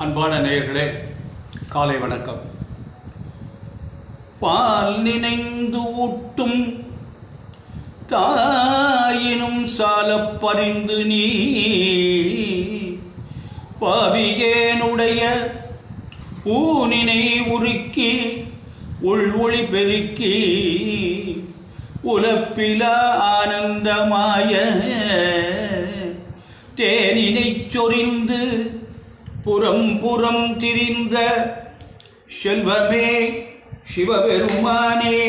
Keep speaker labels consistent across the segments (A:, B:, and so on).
A: அன்பான நேயர்களே, காலை வணக்கம். பால் நினைந்து ஊட்டும் தாயினும் சாலப் பரிந்து நீ பாவியேனுடைய ஊனினை உருக்கி உள் ஒளி பெருக்கி உலப்பிலா ஆனந்தமாய தேனினைச் சொரிந்து புறம் புறம் திரிந்த செல்வமே சிவபெருமானே,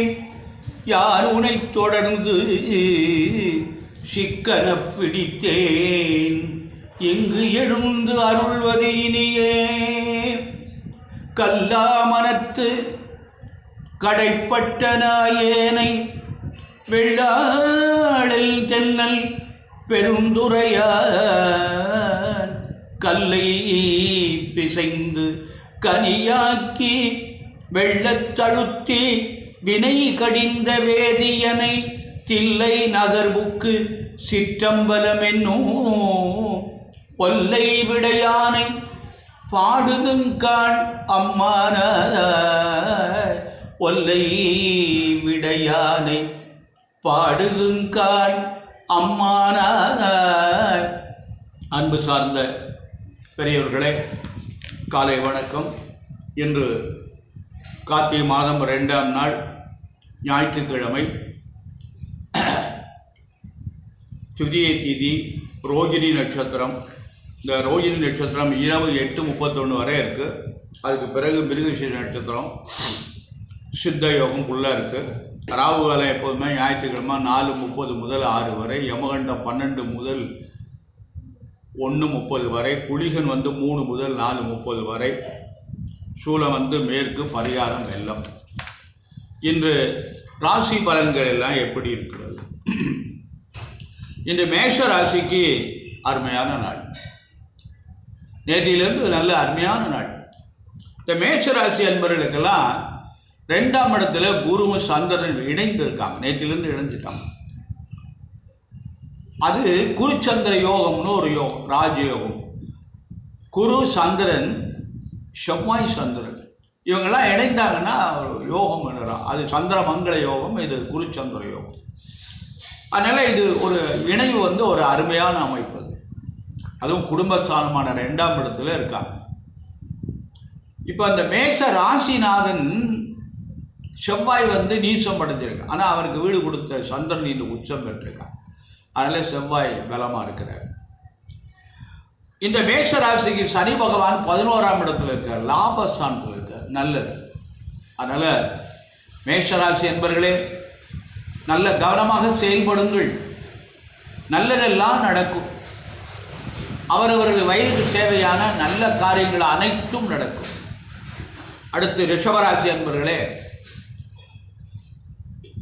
A: யார் உனைத் தொடர்ந்து சிக்கனப் பிடித்தேன் இங்கு எழுந்து அருள்வது இனியே. கல்லா மனத்து கடைப்பட்ட நாயேனை வெள்ளாளில் தென்னல் பெருந்துரையான் கல்லை பிசைந்து கனியாக்கி வெள்ளத்தழுத்தி வினை கடிந்த வேதியனை தில்லை நகர்வுக்கு சிற்றம்பலமென்னும் ஒல்லை விடையானை பாடுதுங்கான் அம்மான ஒல்லை விடையானை பாடுதுங்கான் அம்மான. அன்பு சார்ந்த பெரியவர்களே, காலை வணக்கம். இன்று கார்த்திகை மாதம் 2ஆம் நாள் ஞாயிற்றுக்கிழமை, துதியை திதி, ரோகிணி நட்சத்திரம். இந்த ரோகிணி நட்சத்திரம் இரவு 8:31 வரை இருக்குது. அதுக்கு பிறகு மிருகசீர நட்சத்திரம், சித்த யோகம் ஃபுல்லாக இருக்குது. ராகு காலம் எப்போதுமே ஞாயிற்றுக்கிழமை 4:30 முதல் 6 வரை, யமகண்டம் 12 முதல் 1:30 வரை, குளிகன் 3 முதல் 4:30 வரை, சூலம் மேற்கு, பரிகாரம் வெள்ளம். இன்று ராசி பலன்கள் எல்லாம் எப்படி இருக்கிறது? இன்று மேஷ ராசிக்கு அருமையான நாள். நேற்றிலிருந்து நல்ல அருமையான நாள். இந்த மேஷ ராசி அன்பர்களுக்கெல்லாம் 2ஆம் இடத்துல குருவும் சந்திரன் இணைந்து இருக்காங்க. நேற்றிலிருந்து இணைஞ்சிட்டாங்க. அது குருச்சந்திர யோகம்னு ஒரு யோகம், ராஜயோகம். குரு சந்திரன், செவ்வாய் சந்திரன், இவங்கெல்லாம் இணைந்தாங்கன்னா யோகம் என்னறான். அது சந்திரமங்கல யோகம், இது குருச்சந்திர யோகம். அதனால் இது ஒரு இணைவு ஒரு அருமையான அமைப்பு. அதுவும் குடும்பஸ்தானமான 2ஆம் இடத்துல இருக்காங்க. இப்போ அந்த மேஷ ராசிநாதன் செவ்வாய் நீசம் அடைஞ்சிருக்கான். ஆனால் அவருக்கு வீடு கொடுத்த சந்திரன் இந்த உச்சம் பெற்றிருக்கான். அதனால் செவ்வாய் பலமாக இருக்கிறார். இந்த மேஷ ராசிக்கு சனி பகவான் 11ஆம் இடத்துல இருக்கார், லாபஸ்தானத்தில் இருக்கார். நல்லது. அதனால் மேஷராசி என்பவர்களே, நல்ல கவனமாக செயல்படுங்கள். நல்லதெல்லாம் நடக்கும். அவரவர்கள் வயதுக்கு தேவையான நல்ல காரியங்கள் அனைத்தும் நடக்கும். அடுத்து ரிஷபராசி என்பவர்களே,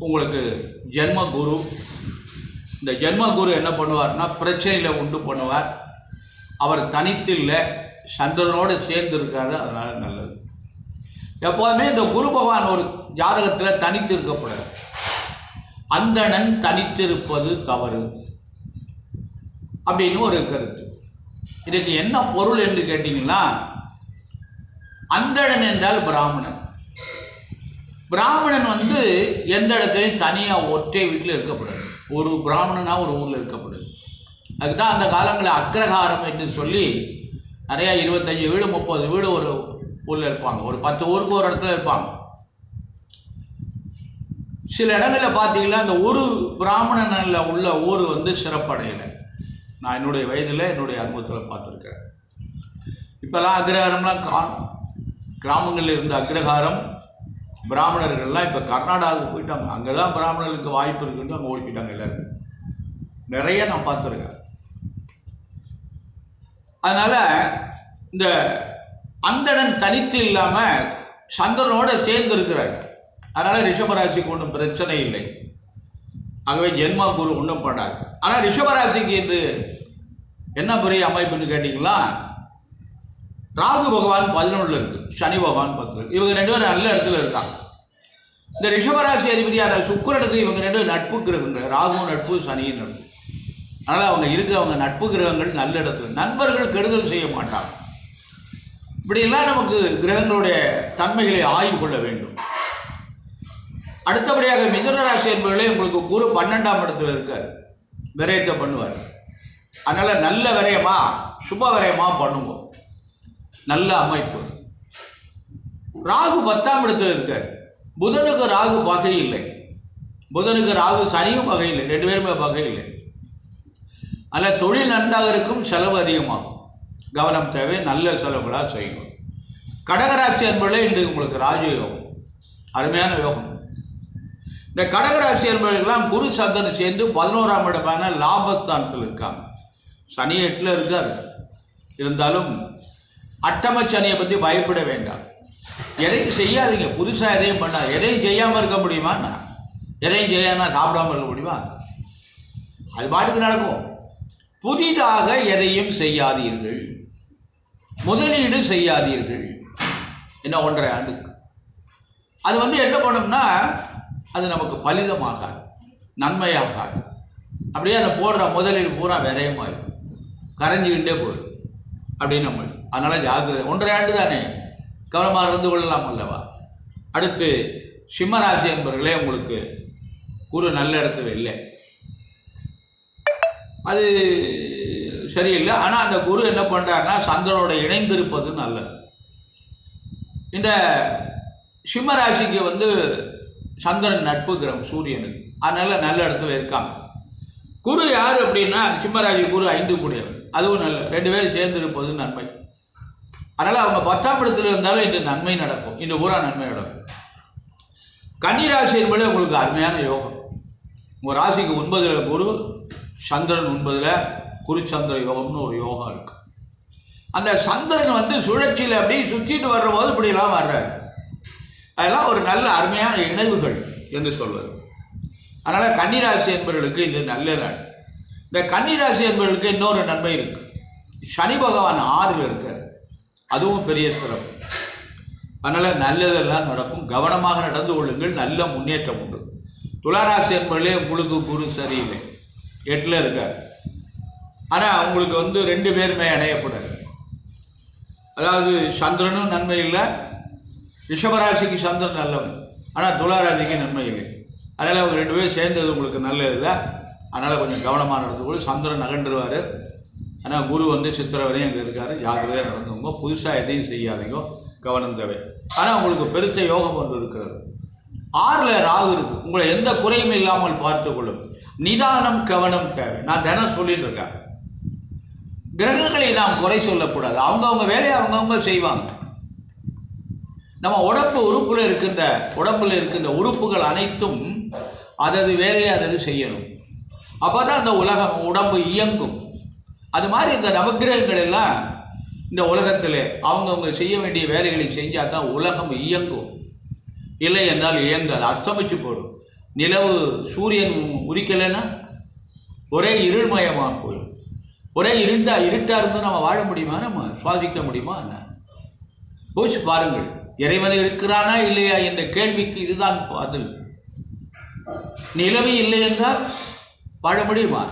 A: உங்களுக்கு ஜென்ம குரு. இந்த ஜென்ம குரு என்ன பண்ணுவார்னா, பிரச்சனையில் உண்டு பண்ணுவார். அவர் தனித்து இல்லை, சந்திரனோடு சேர்ந்து இருக்காரு. அதனால் நல்லது. எப்போதுமே இந்த குரு பகவான் ஒரு ஜாதகத்தில் தனித்து இருக்கக்கூடாது. அந்தணன் தனித்திருப்பது தவறு அப்படின்னு ஒரு கருத்து. இதுக்கு என்ன பொருள் என்று கேட்டிங்கன்னா, அந்தணன் என்றால் பிராமணன். பிராமணன் எந்த இடத்துலையும் தனியாக ஒற்றை வீட்டில் இருக்கக்கூடாது. ஒரு பிராமணனாக ஒரு ஊரில் இருக்கக்கூடாது. அதுக்கு தான் அந்த காலங்களில் அக்ரஹாரம் என்று சொல்லி நிறையா 25 வீடு 30 வீடு ஒரு ஊரில் இருப்பாங்க. ஒரு 10 ஊருக்கு ஒரு இடத்துல இருப்பாங்க. சில இடங்களில் பார்த்தீங்கன்னா அந்த ஒரு பிராமணனில் உள்ள ஊர் சிறப்படையலை. நான் என்னுடைய வயதில் என்னுடைய அனுபவத்தில் பார்த்துருக்கேன். இப்போல்லாம் அக்ரஹாரம்லாம் காணும். கிராமங்களில் இருந்த அக்ரஹாரம் பிராமணர்கள்லாம் இப்போ கர்நாடகாவுக்கு போயிட்டாங்க. அங்கே தான் பிராமணர்களுக்கு வாய்ப்பு இருக்குன்னு அங்கே ஓடி போயிட்டாங்க எல்லாருமே. நிறைய நான் பார்த்துருக்கேன். அதனால் இந்த அந்தணன் தனித்து இல்லாமல் சந்திரனோடு சேர்ந்து இருக்கிறார். அதனால் ரிஷபராசிக்கு ஒன்றும் பிரச்சனை இல்லை. ஆகவே ஜென்ம குரு ஒன்றும் பண்ணாது. ஆனால் ரிஷபராசிக்கு என்று என்ன பெரிய அமைப்புன்னு கேட்டிங்களா, ராகு பகவான் 11 இருக்குது, சனி பகவான் 10. இவங்க 2 பேரும் நல்ல இடத்துல இருக்காங்க. இந்த ரிஷபராசி அதிபதியான சுக்கிரனுக்கு இவங்க 2 நட்பு கிரகங்கள், ராகு நட்பு, சனியின் நட்பு. அதனால் அவங்க இருக்கிறவங்க நட்பு கிரகங்கள் நல்ல இடத்துல. நண்பர்கள் கெடுதல் செய்ய மாட்டாங்க. இப்படியெல்லாம் நமக்கு கிரகங்களுடைய தன்மைகளை ஆய்வு கொள்ள வேண்டும். அடுத்தபடியாக மிதுன ராசி என்பவர்களே உங்களுக்கு குரு 12ஆம் இடத்துல இருக்கார், விரயத்தை பண்ணுவார். அதனால் நல்ல விரயமா சுப விரயமா பண்ணுவோம், நல்ல அமைப்பு. ராகு 10ஆம் இடத்துல இருக்கார். புதனுக்கு ராகு பகை இல்லை, புதனுக்கு ராகு சனியும் பகை இல்லை, 2 பேருமே பகை இல்லை. அதில் தொழில் நன்றாக இருக்கும், செலவு அதிகமாகும், கவனம் தேவை, நல்ல செலவுகளாக செய்யணும். கடகராசி என்பவர்களே இன்றைக்கு உங்களுக்கு ராஜயோகம், அருமையான யோகம். இந்த கடகராசி என்பவர்களெல்லாம் குரு சந்திரன் சேர்ந்து 11ஆம் இடமான லாபஸ்தானத்தில் இருக்காங்க. சனி 8ல் இருக்கார். இருந்தாலும் அட்டம சனியை பற்றி பயப்பட வேண்டாம். எதையும் செய்யாதீங்க, புதுசாக எதையும் பண்ணாது. எதையும் செய்யாமல் இருக்க முடியுமா? எதையும் செய்யாமல் சாப்பிடாமல் இருக்க முடியுமா? அது பாட்டுக்கு நடக்கும். புதிதாக எதையும் செய்யாதீர்கள், முதலீடு செய்யாதீர்கள். என்ன 1.5 ஆண்டுக்கு அது என்ன பண்ணோம்னா அது நமக்கு பலிதமாகாது, நன்மையாகாது. அப்படியே அதை போடுற முதலீடு பூரா விரயமாகும், கரைஞ்சிக்கிட்டே போயிடும் அப்படின்னு நம்ம. அதனால் ஜாக்கிரதை. 1.5 ஆண்டு தானே, கவனமாக இருந்து கொள்ளலாம் அல்லவா? அடுத்து சிம்மராசி என்பவர்களே உங்களுக்கு குரு நல்ல இடத்துல இல்லை, அது சரியில்லை. ஆனால் அந்த குரு என்ன பண்ணுறாருன்னா சந்திரனோட இணைந்திருப்பது நல்லது. இந்த சிம்மராசிக்கு சந்திரன் நட்பு கிரகம் சூரியனுக்கு, அதனால் நல்ல இடத்துல இருக்காங்க. குரு யார் அப்படின்னா சிம்மராசி குரு 5 கூடியவர், அதுவும் நல்ல, 2 பேரும் சேர்ந்து இருப்பது நன்மை. அதனால் அவங்க 10ஆம் இடத்துல இருந்தாலும் இன்று நன்மை நடக்கும், இன்று பூரா நன்மை நடக்கும். கன்னிராசி என்பது உங்களுக்கு அருமையான யோகம். உங்கள் ராசிக்கு 9ல் குரு, சந்திரன் 9ல் குரு சந்திர யோகம்னு ஒரு யோகம் இருக்கு. அந்த சந்திரன் சுழற்சியில் அப்படியே சுற்றிட்டு வர்ற போது இப்படிலாம் வர்றாரு. அதெல்லாம் ஒரு நல்ல அருமையான இணைவுகள் என்று சொல்வது. அதனால் கன்னிராசி என்பவர்களுக்கு இது நல்ல நாள். இந்த கன்னிராசி என்பவர்களுக்கு இன்னொரு நன்மை இருக்கு. சனி பகவான் 6ல் இருக்கார், அதுவும் பெரிய சிறப்பு. அதனால் நல்லதெல்லாம் நடக்கும், கவனமாக நடந்து கொள்ளுங்கள், நல்ல முன்னேற்றம் உண்டு. துளாராசி என்பவர்களே உங்களுக்கு குரு சரியில்லை, 8ல் இருக்கார். ஆனால் உங்களுக்கு 2 பேருமே இணையப்படாது. அதாவது சந்திரனும் நன்மை இல்லை, ரிஷபராசிக்கு சந்திரன் நல்லவன், ஆனால் துளாராசிக்கு நன்மை இல்லை. அதனால் அவங்க 2 பேரும் சேர்ந்தது உங்களுக்கு நல்லது இல்லை. அதனால் கொஞ்சம் கவனமாக நடந்துக்கொள்ள. சந்திரன் நகண்டுருவார். ஆனால் குரு சித்திரை வரையும் அங்கே இருக்கார், ஜாக்கிரதையாக நடந்துங்க. புதுசாக எதையும் செய்யாதீங்க, கவனம் தேவை. ஆனால் உங்களுக்கு பெருத்த யோகம் ஒன்று இருக்கிறது. 6ல் ராகு இருக்குது, உங்களை எந்த குறையும் இல்லாமல் பார்த்து கொள்ளும். நிதானம் கவனம் தேவை. நான் தினம் சொல்லிட்டு இருக்கேன், கிரகங்களை நாம் குறை சொல்லக்கூடாது. அவங்கவுங்க வேலையை அவங்கவுங்க செய்வாங்க. நம்ம உடம்புல இருக்கின்ற உறுப்புகள் அனைத்தும் அதது வேலையை அதது செய்யணும். அப்போ தான் அந்த உடம்பு இயங்கும். அது மாதிரி இந்த நவக்கிரகங்கள் எல்லாம் இந்த உலகத்தில் அவங்கவுங்க செய்ய வேண்டிய வேலைகளை செஞ்சால் தான் உலகம் இயங்கும். இல்லை என்றால் இயங்காது, அஸ்தமிச்சு போடும். நிலவு சூரியன் உதிக்கலைன்னா ஒரே இருள்மயமாக போயிடும். ஒரே இருட்டாக இருந்தால் நம்ம வாழ முடியுமா? நம்ம சுவாசிக்க முடியுமா? யோசிச்சு பாருங்கள். இறைவன் இருக்கிறானா இல்லையா என்ற கேள்விக்கு இதுதான் பதில். நிலவு இல்லை என்றால் வாழ முடியுமா?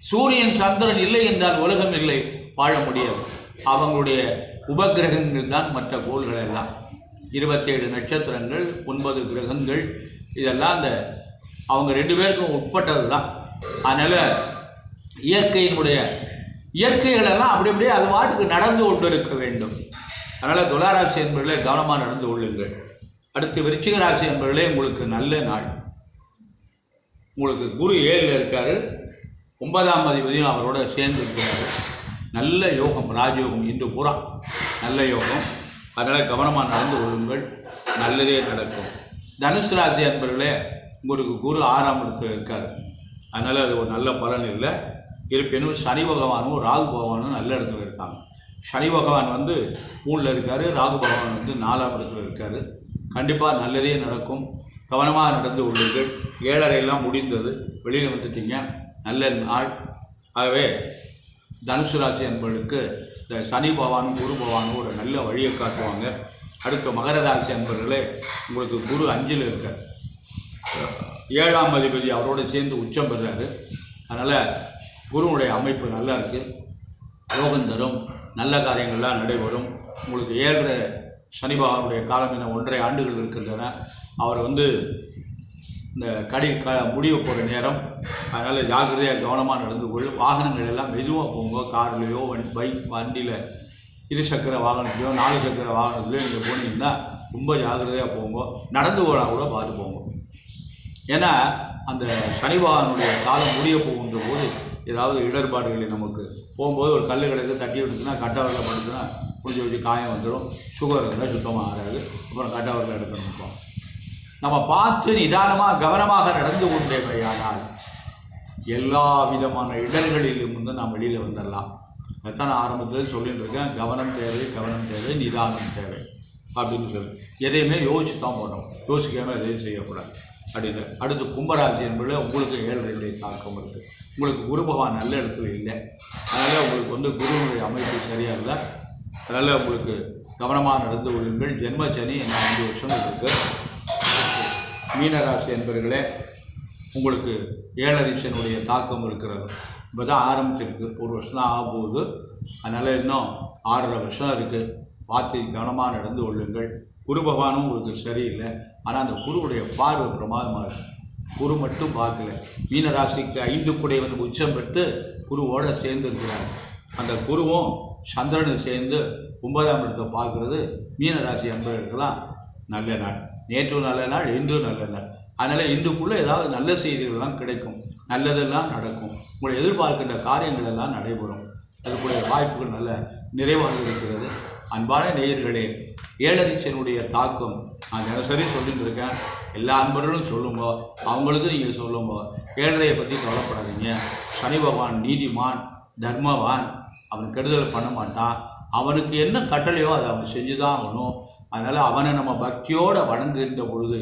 A: சூரியன் சந்திரன் இல்லை என்றால் உலகம் இல்லை, வாழ முடியாது. அவங்களுடைய உபகிரகங்கள் தான் மற்ற கோள்கள் எல்லாம். 27 நட்சத்திரங்கள், 9 கிரகங்கள், இதெல்லாம் அந்த அவங்க 2 பேருக்கும் உட்பட்டது தான். அதனால் இயற்கைகளெல்லாம் அப்படி அப்படியே அது வாட்டுக்கு நடந்து கொண்டு இருக்க வேண்டும். அதனால் துளாராசி என்பவர்களே கவனமாக நடந்து கொள்ளுங்கள். அடுத்து விருச்சிக ராசி என்பவர்களே உங்களுக்கு நல்ல நாள். உங்களுக்கு குரு 7ல் இருக்கார், 9ஆம் அதிபதியும் அவரோட சேர்ந்து இருக்கிறார். நல்ல யோகம், ராஜயோகம், இன்று பூரா நல்ல யோகம். அதனால் கவனமாக நடந்து கொள்ளுங்கள், நல்லதே நடக்கும். தனுசு ராசி என்பவர்களே உங்களுக்கு குரு 6ஆம் இடத்தில் இருக்கார். அதனால் அது ஒரு நல்ல பலன் இல்லை. இருப்பினும் சனி பகவானும் ராகு பகவானும் நல்ல இடத்துல இருக்காங்க. சனி பகவான் 3ல் இருக்கார், ராகு பகவான் 4ஆம் இடத்துல இருக்கார். கண்டிப்பாக நல்லதே நடக்கும், கவனமாக நடந்து கொள்ளுங்கள். 7:30 முடிந்தது, வெளியில் வந்துட்டீங்க, நல்ல நாள். ஆகவே தனுசு ராசி என்பவர்களுக்கு இந்த சனி பகவானும் குரு பகவானும் ஒரு நல்ல வழியை காட்டுவாங்க. அடுத்த மகர ராசி என்பவர்களே உங்களுக்கு குரு 5ல் இருக்கார், 7ஆம் அதிபதி அவரோடு சேர்ந்து உச்சம் பெறுறாரு. அதனால் குருவுடைய அமைப்பு நல்லா இருக்குது, யோகம் தரும், நல்ல காரியங்கள்லாம் நடைபெறும். உங்களுக்கு 7.5 சனி பகவானுடைய காலம் என்ன 1.5 ஆண்டுகள் இருக்கின்றன. அவர் இந்த முடிய போகிற நேரம். அதனால் ஜாக்கிரதையாக கவனமாக நடந்து கொள்ளும். வாகனங்கள் எல்லாம் மெதுவாக போங்க. கார்லேயோ பைக் வண்டியில் 2 சக்கர வாகனத்துலையோ 4 சக்கர வாகனத்துலையோ நீங்கள் போனீங்கன்னா ரொம்ப ஜாக்கிரதையாக போங்க. நடந்து போனால் கூட பார்த்து போங்க. ஏன்னா அந்த சனி பகவானுடைய காலம் முடிய போகின்ற போது ஏதாவது இடர்பாடுகளை நமக்கு போகும்போது ஒரு கல் கிடக்கு தட்டி விடுச்சுன்னா கட்டவரில் படுத்துனா குளிச்சு வச்சு காயம் வந்துடும். சுகர் இருந்தால் சுத்தமாக ஆகாது. அப்புறம் கட்டவரில் எடுக்கணும். நம்ம பார்த்து நிதானமாக கவனமாக நடந்து கொண்டேவையானால் எல்லா விதமான இடர்களிலும் நாம் வெளியில் வந்துடலாம். அதுதான் நான் ஆரம்பத்தில் சொல்லிட்டு இருக்கேன். கவனம் தேவை, நிதானம் தேவை அப்படின்னு சொல்லி எதையுமே யோசிச்சு தான் போடணும். யோசிக்காமல் எதையும் செய்யக்கூடாது அப்படின்னு. அடுத்து கும்பராசி என்பது உங்களுக்கு 7.5 தாக்கம் இருக்குது. உங்களுக்கு குரு பகவான் நல்ல இடத்துல இல்லை. அதனால் உங்களுக்கு குருவுடைய அமைப்பு சரியாக இல்லை. அதனால் உங்களுக்கு கவனமாக நடந்து கொள்ளுங்கள். ஜென்மச்சனி 5 வருஷம் இருக்குது. மீனராசி என்பவர்களே, உங்களுக்கு 7.5 சனியுடைய தாக்கம் இருக்கிறது. இப்போ தான் ஆரம்பிச்சிருக்கு. 1 வருஷம் தான் ஆக போகுது. அதனால் இன்னும் 6.5 வருஷம் இருக்குது. பார்த்து கவனமாக நடந்து கொள்ளுங்கள். குரு பகவானும் உங்களுக்கு சரியில்லை. ஆனால் அந்த குருவுடைய பார்வை பிரமாதமாக இருக்குது. குரு மட்டும் பார்க்கல. மீனராசிக்கு 5 கூடை உச்சம் பெற்று குருவோடு சேர்ந்து இருக்கிறார். அந்த குருவும் சந்திரனும் சேர்ந்து 9ஆம் இடத்தை பார்க்குறது மீனராசி அன்பர்களுக்கெல்லாம் நல்ல நாள். நேற்றும் நல்ல நாள், இன்றும் நல்ல நாள். அதனால் இன்றுக்குள்ளே ஏதாவது நல்ல செய்திகள்லாம் கிடைக்கும், நல்லதெல்லாம் நடக்கும். உங்களை எதிர்பார்க்கின்ற காரியங்கள் எல்லாம் நடைபெறும். அதுக்குடைய வாய்ப்புகள் நல்ல நிறைவாக இருக்கிறது. அன்பான நேயர்களே, 7.5 சனியுடைய தாக்கம் நான் தினசரி சொல்லிட்டு இருக்கேன். எல்லா அன்பர்களும் சொல்லுங்க, அவங்களுக்கு நீங்கள் சொல்லுங்க. 7.5 பற்றி கவலைப்படாதீங்க. சனி பகவான் நீதிமான், தர்மவான். அவன் கெடுதல் பண்ண மாட்டான். அவனுக்கு என்ன கட்டளையோ அதை அவன் செஞ்சு தான் ஆகணும். அதனால் அவனை நம்ம பக்தியோடு வணங்குகின்ற பொழுது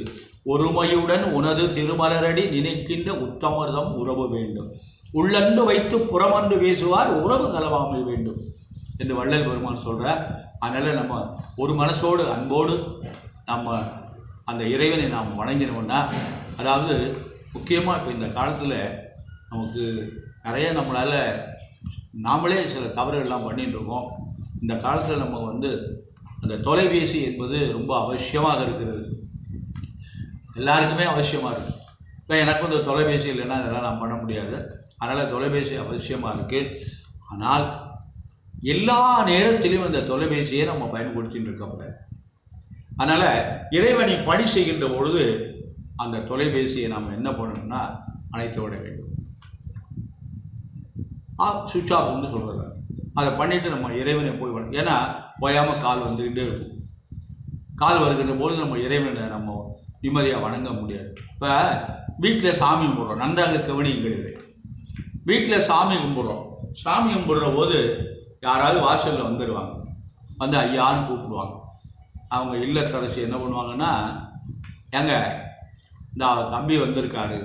A: ஒருமையுடன் உனது திருமலரடி நினைக்கின்ற உத்தமர்தம் உறவு வேண்டும். உள்ளன்று வைத்து புறமன்று பேசுவார் உறவு கலவாமை வேண்டும் என்று வள்ளல் பெருமான் சொல்கிறார். அதனால் நம்ம ஒரு மனசோடு அன்போடு நம்ம அந்த இறைவனை நாம் வணங்கினோம்னா, அதாவது முக்கியமாக இப்போ இந்த காலத்தில் நமக்கு நிறைய நம்மளால் நாமளே சில தவறுகள்லாம் பண்ணிகிட்டு இருக்கோம். இந்த காலத்தில் நம்ம அந்த தொலைபேசி என்பது ரொம்ப அவசியமாக இருக்கிறது. எல்லாருக்குமே அவசியமாக இருக்குது. இப்போ எனக்கு தொலைபேசி இல்லைன்னா இதெல்லாம் நான் பண்ண முடியாது. அதனால் தொலைபேசி அவசியமாக இருக்குது. ஆனால் எல்லா நேரத்திலையும் அந்த தொலைபேசியை நம்ம பயன்படுத்தின்னு இருக்கக்கூடாது. அதனால் இறைவனை பணி செய்கின்ற பொழுது அந்த தொலைபேசியை நாம் என்ன பண்ணணும்னா அணைத்து விட வேண்டும். சுவிட்ச் ஆஃப்னு சொல்கிறாங்க. அதை பண்ணிவிட்டு நம்ம இறைவனை போய் வரணும். ஏன்னா ஓயாமல் கால் வந்துக்கிட்டே இருக்கும். கால் வருகின்ற பொழுது நம்ம இறைவனை நம்ம நிம்மதியாக வணங்க முடியாது. இப்போ வீட்டில் சாமி கும்பிட்றோம், நன்றாக கவனியுங்கள். வீட்டில் சாமி கும்பிட்றோம். சாமி கும்பிட்ற போது யாராவது வாசலில் வந்துடுவாங்க. ஐயான்னு கூப்பிடுவாங்க. அவங்க இல்லத்தரசி என்ன பண்ணுவாங்கன்னா, ஏங்க இந்த தம்பி வந்திருக்காரு,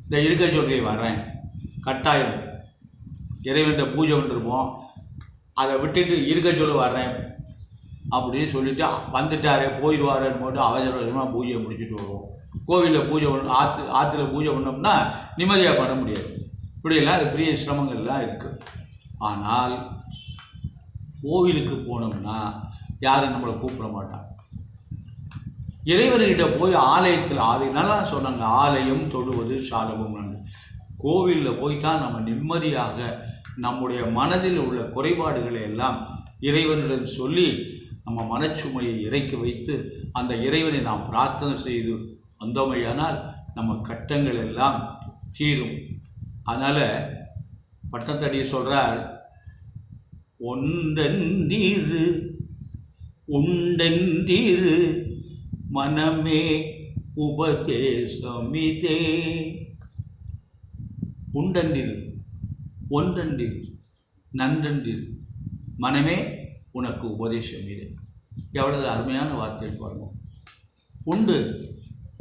A: இந்த இருக்க சொல்லி வர்றேன், கட்டாயம் இறைவன்கிட்ட பூஜை பண்ணிருப்போம், அதை விட்டுட்டு இருக்க சொல்லி வர்றேன் அப்படின்னு சொல்லிவிட்டு வந்துட்டாரே போயிடுவாருன்னு போட்டு அவசரமாக பூஜையை முடிச்சுட்டு வருவோம். கோவிலில் பூஜை பண்ண ஆற்றுல பூஜை பண்ணோம்னா நிம்மதியாக பண்ண முடியாது. இப்படியெல்லாம் அது பெரிய சிரமங்கள்லாம் இருக்குது. ஆனால் கோவிலுக்கு போனோம்னா யாரும் நம்மளை கூப்பிட மாட்டாங்க. இறைவர்கிட்ட போய் ஆலயத்தில் நல்லா சொன்னாங்க, ஆலயம் தொழுவது சாலமும். கோவிலில் போய்தான் நம்ம நிம்மதியாக நம்முடைய மனதில் உள்ள குறைபாடுகளை எல்லாம் இறைவனிடம் சொல்லி நம்ம மனச்சுமையை இறக்கி வைத்து அந்த இறைவனை நாம் பிரார்த்தனை செய்து வந்தோமையானால் நம்ம கட்டங்கள் எல்லாம் தீரும். அதனால் பட்டத்தடி சொல்கிறார், ஒன்றென்றீரு உண்டென்றீரு மனமே உபதேசமிதே. உண்டென்றீரு, ஒன்றென்றீரு, நன்றென்றீரு, மனமே உனக்கு உபதேசம் இது. எவ்வளவு அருமையான வார்த்தை பாருங்க. உண்டு,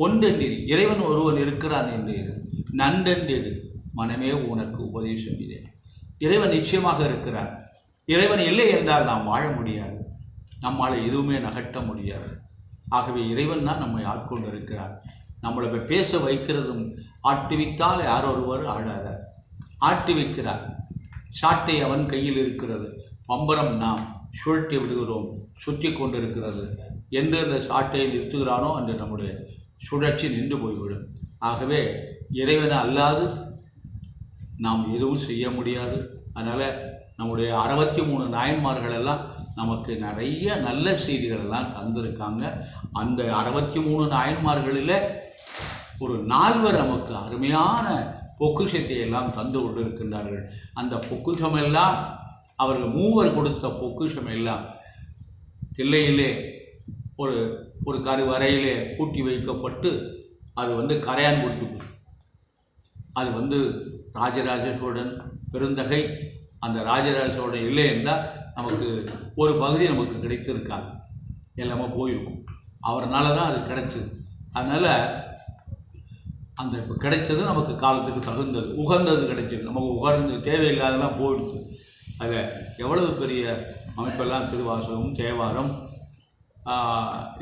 A: ஒன்றென்றீர், இறைவன் ஒருவன் இருக்கிறான் என்றீர். நன்றென்றீர், மனமே உனக்கு உபதேசம் இது. இறைவன் நிச்சயமாக இருக்கிறார். இறைவன் இல்லை என்றால் நாம் வாழ முடியாது, நம்மால் எதுவுமே நகட்ட முடியாது. ஆகவே இறைவன் தான் நம்மை ஆட்கொண்டு இருக்கிறார். நம்மளை பேச வைக்கிறதும் ஆட்டுவித்தால் யார் ஒருவர் ஆடாதார், ஆட்டி வைக்கிறார். சாட்டை அவன் கையில் இருக்கிறது, பம்பரம் நாம் சுழட்டி விடுகிறோம், சுற்றி கொண்டிருக்கிறது. என்று அந்த சாட்டை நிறுத்துகிறானோ அன்று நம்முடைய சுழற்சி நின்று போய்விடும். ஆகவே இறைவனை அல்லாது நாம் எதுவும் செய்ய முடியாது. அதனால் நம்முடைய 63 நாயன்மார்கள் எல்லாம் நமக்கு நிறைய நல்ல செய்திகள் எல்லாம் தந்திருக்காங்க. அந்த 63 நாயன்மார்களில் ஒரு 4 நமக்கு அருமையான பொக்குஷத்தை எல்லாம் தந்து கொண்டிருக்கின்றார்கள். அந்த பொக்குஷம் எல்லாம் அவர்கள் 3 கொடுத்த பொக்குஷம் எல்லாம் தில்லையிலே ஒரு கருவறையிலே பூட்டி வைக்கப்பட்டு அது கரையான் கொடுத்து அது ராஜராஜ சோழன் பெருந்தகை. அந்த ராஜராஜ சோழன் இல்லை என்றால் நமக்கு ஒரு பகுதி நமக்கு கிடைத்திருக்காது, எல்லாமே போயிருக்கும். அவர்னால தான் அது கிடைச்சிது. அதனால் அந்த இப்போ கிடைச்சது நமக்கு காலத்துக்கு தகுந்தது, உகந்தது கிடைச்சது. நமக்கு உகர்ந்து தேவையில்லாதெல்லாம் போயிடுச்சு. அதில் எவ்வளவு பெரிய அமைப்பெல்லாம் திருவாசகம், தேவாரம்,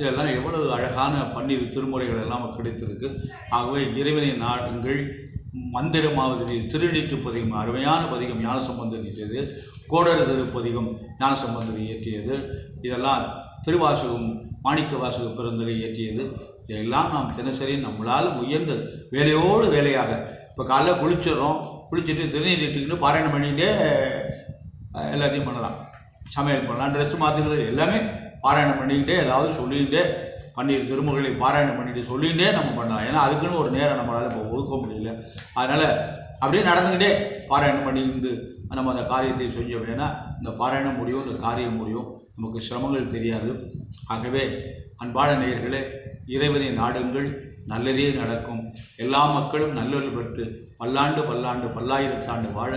A: இதெல்லாம் எவ்வளவு அழகான 12 திருமுறைகள் எல்லாம் கிடைத்திருக்கு. ஆகவே இறைவனை நாடுங்கள். மந்திரமாவது திருநீற்று பதிகம் அருமையான பதிகம் ஞானசம்பந்தர் இயற்றியது. கோடர் திருப்பதிகம் ஞானசம்பந்தர் இயற்றியது. இதெல்லாம் திருவாசகம் மாணிக்க வாசக பெருந்தகை இயற்றியது. இதெல்லாம் நாம் தினசரி நம்மளால் உயர்ந்த வேலையோடு வேலையாக இப்போ காலைல குளிச்சிடுறோம், குளிச்சுட்டு திருநீர் இட்டுக்கிட்டு பாராயணம் பண்ணிகிட்டே எல்லாத்தையும் பண்ணலாம். சமையல் பண்ணலாம், ட்ரெஸ் மாற்றுக்கிறது எல்லாமே பாராயணம் பண்ணிக்கிட்டே ஏதாவது சொல்லிக்கிட்டே 12 திருமுறைகளை பாராயணம் பண்ணிட்டு சொல்லிகிட்டே நம்ம பண்ணலாம். ஏன்னா அதுக்குன்னு ஒரு நேரம் நம்மளால் இப்போ ஒதுக்க முடியல. அதனால் அப்படியே நடந்துக்கிட்டே பாராயணம் பண்ணிக்கிட்டு நம்ம அந்த காரியத்தை செஞ்சோம். ஏன்னா இந்த பாராயணம் முடியும், இந்த காரியம் முடியும், நமக்கு சிரமங்கள் தெரியாது. ஆகவே அன்பான நேயர்களே, இறைவனை நாடுங்கள், நல்லதே நடக்கும். எல்லா மக்களும் நல்லொரு பெற்று பல்லாண்டு பல்லாண்டு பல்லாயிரத்தாண்டு வாழ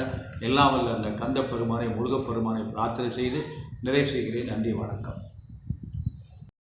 A: எல்லாம் வல்ல அந்த கந்த பெருமானை முருகப்பெருமானை பிரார்த்தனை செய்து நிறைவு செய்கிறேன். நன்றி, வணக்கம்.